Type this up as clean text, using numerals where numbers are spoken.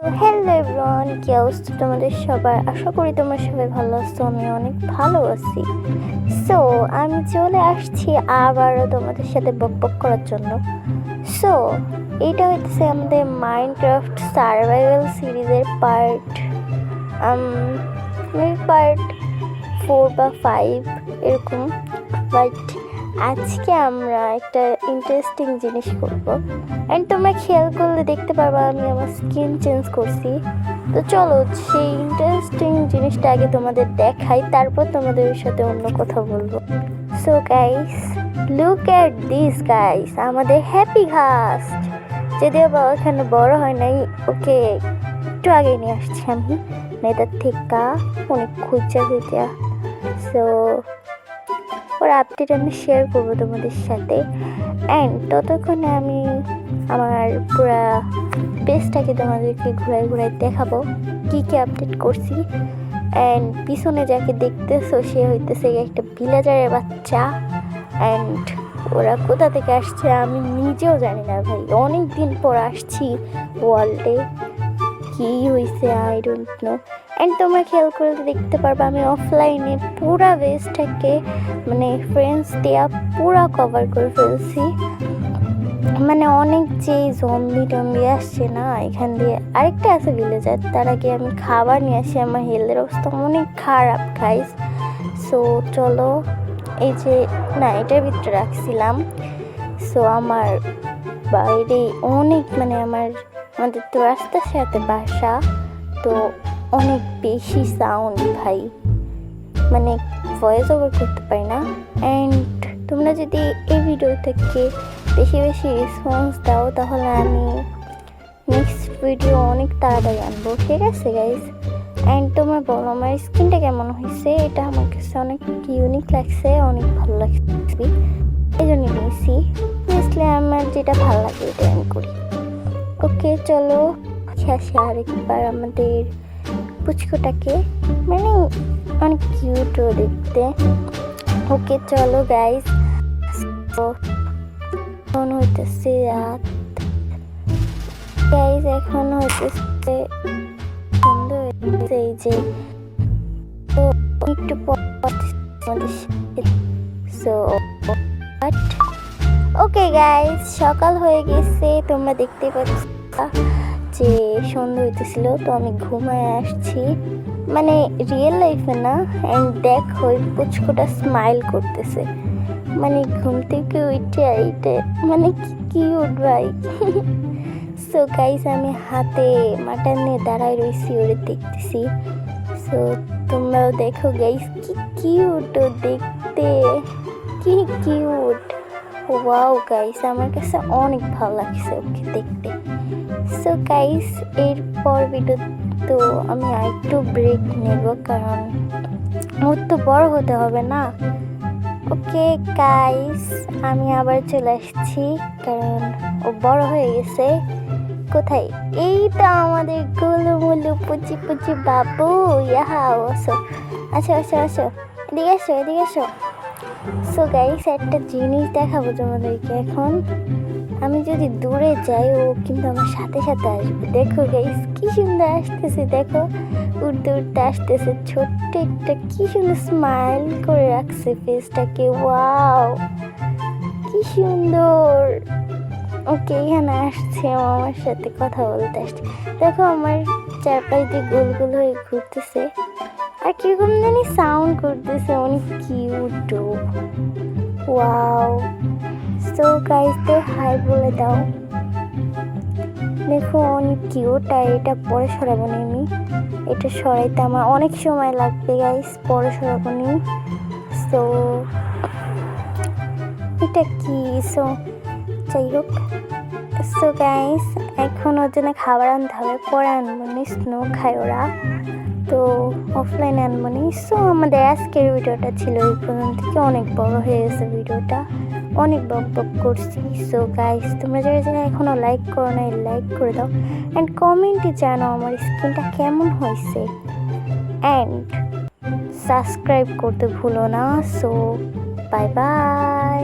তো hello everyone, কি অবস্থা তোমাদের সবার? আশা করি তোমরা সবাই ভালো আছো। আমি অনেক ভালো আছি। সো আমি চলে আসছি আবারও তোমাদের সাথে বকবক করার জন্য। সো এটা হচ্ছে আমাদের মাইনক্রাফট সার্ভাইভাল সিরিজের পার্ট 4 বা 5 এরকম। বাট আজকে আমরা একটা ইন্টারেস্টিং জিনিস করব, অ্যান্ড তোমরা খেয়াল করলে দেখতে পারবা আমি আমার স্কিন চেঞ্জ করছি। তো চলো সেই ইন্টারেস্টিং জিনিসটা আগে তোমাদের দেখাই, তারপর তোমাদের সাথে অন্য কথা বলবো। So guys, look at this guys, আমাদের হ্যাপি ঘাস। যদিও বা ওখানে বড় হয় নাই, ওকে একটু আগে নিয়ে আসছি আমি নেতার থেকে অনেক খুঁজা। সো ওর আপডেট আমি শেয়ার করবো তোমাদের সাথে, অ্যান্ড ততক্ষণে আমি আমার পুরা বেসটাকে তোমাদেরকে ঘুরাই দেখাবো কী কী আপডেট করছি। অ্যান্ড পিছনে যাকে দেখতেছো সে হইতেছে একটা ভিলেজারের বাচ্চা, অ্যান্ড ওরা কোথা থেকে আসছে আমি নিজেও জানি না ভাই। অনেক দিন পর আসছি ওয়ার্ল্ডে, কী হয়েছে আই ডোন্ট নো। অ্যান্ড তোমরা খেয়াল করে দেখতে পারবে আমি অফলাইনে পুরা বেসটাকে মানে ফ্রেন্ডস দেওয়া পুরা কভার করে ফেলছি। মানে অনেক যে জম্বি আসছে না এখান দিয়ে, আরেকটা আছে ভিলেজার, তার আগে আমি খাবার নিয়ে আসি। আমার হেলথের অবস্থা অনেক খারাপ গাইস। সো চলো, এই যে না এটার ভিতরে রাখছিলাম। সো আমার বাইরে অনেক মানে আমাদের তো রাস্তার সাথে বাসা, তো অনেক বেশি সাউন্ড ভাই, মানে ভয়েস ওভার করতে পারি না। অ্যান্ড তোমরা যদি এই ভিডিও থেকে বেশি রেসপন্স দাও তাহলে আমি নেক্সট ভিডিও অনেক তাড়াতাড়ি আনবো, ঠিক আছে গাইজ? অ্যান্ড তোমরা বলো আমার স্কিনটা কেমন হয়েছে। এটা আমার কাছে অনেক ইউনিক লাগছে, অনেক ভালো লাগছে, এই জন্য নিয়েছি। আসলে আমার যেটা ভালো লাগে এটা আমি করি। ওকে চলো আসি আরেকবার আমাদের পুচকুটাকে, মানে অনেক কিউটও দেখতে। ওকে চলো গাইজ, এখন হইতেছে রাত গাইজ, এখন হইতেছে সুন্দর এই যে একটু ওকে গাইজ, সকাল হয়ে গেছে, তোমরা দেখতে পাচ্ছ যে সন্ধ্যা হইতেছিল। তো আমি ঘুমায় আসছি, মানে রিয়েল লাইফে না। অ্যান্ড দেখো ওই পুচকুটা স্মাইল করতেছে, মানে ঘুম থেকে উঠে এইটা মানে কি কিউট ভাই। সো গাইস, আমি হাতে মাটন নিয়ে দাঁড়ায় রয়েছি, ওরে দেখতেছি। সো তোমরাও দেখো গাইস, কি কিউট ও দেখতে, কি কিউট। ওয়াও গাইস, আমার কাছে অনেক ভালো লাগছে ওকে দেখতে। সো গাইস, এরপর ভিডিও তো আমি আরেকটু ব্রেক নেব, কারণ ওর তো বড় হতে হবে না। ওকে গাইস, আমি আবার চলে আসছি, কারণ ও বড় হয়ে গেছে। কোথায়? এই তো আমাদের গোলুমুলু পুচি পুচি বাবু, ইহা আসো, আসো, এদিকে আসো। সো গাইস, একটা জিনিস দেখাবো তোমাদেরকে। এখন আমি যদি দূরে যাই ও কিন্তু আমার সাথে আসবে। দেখো গাইস, কি সুন্দর আসতেছে, দেখো উড়তে আসতেছে। ছোট্ট একটা কি সুন্দর স্মাইল করে রাখছে ফেসটাকে, ওয়াও কি সুন্দর। ওকে এখানে আসছে, আমার সাথে কথা বলতে আসছে। দেখো আমার চারপাশ দিয়ে গোল গোল হয়ে ঘুরতেছে, আর কিরকম জানি সাউন্ড করতেছে, অনেক কিউট। ওয়াও। সো গাইসদের হাই বলে দাও। দেখো অনেক কিউট, আর এটা পরে সরাবো না আমি, এটা সরাইতে আমার অনেক সময় লাগবে গাইস, পরে সরাবো নি। সো এটা কি? সো যাই হোক, সো গাইস এখন ওর জন্য খাবার আনতে হবে, পরে আনবো নি, স্নো খায় ওরা, তো অফলাইনে আনবো নি। সো আমাদের আজকের ভিডিওটা ছিল এই পর্যন্ত, থেকে অনেক বড় হয়ে গেছে ভিডিওটা, অনেক বক করছি। সো গাইস, তোমরা যারা এখনও লাইক করো না, লাইক করে দাও, অ্যান্ড কমেন্টে জানাও আমার স্কিনটা কেমন হয়েছে, অ্যান্ড সাবস্ক্রাইব করতে ভুলো না। So bye bye.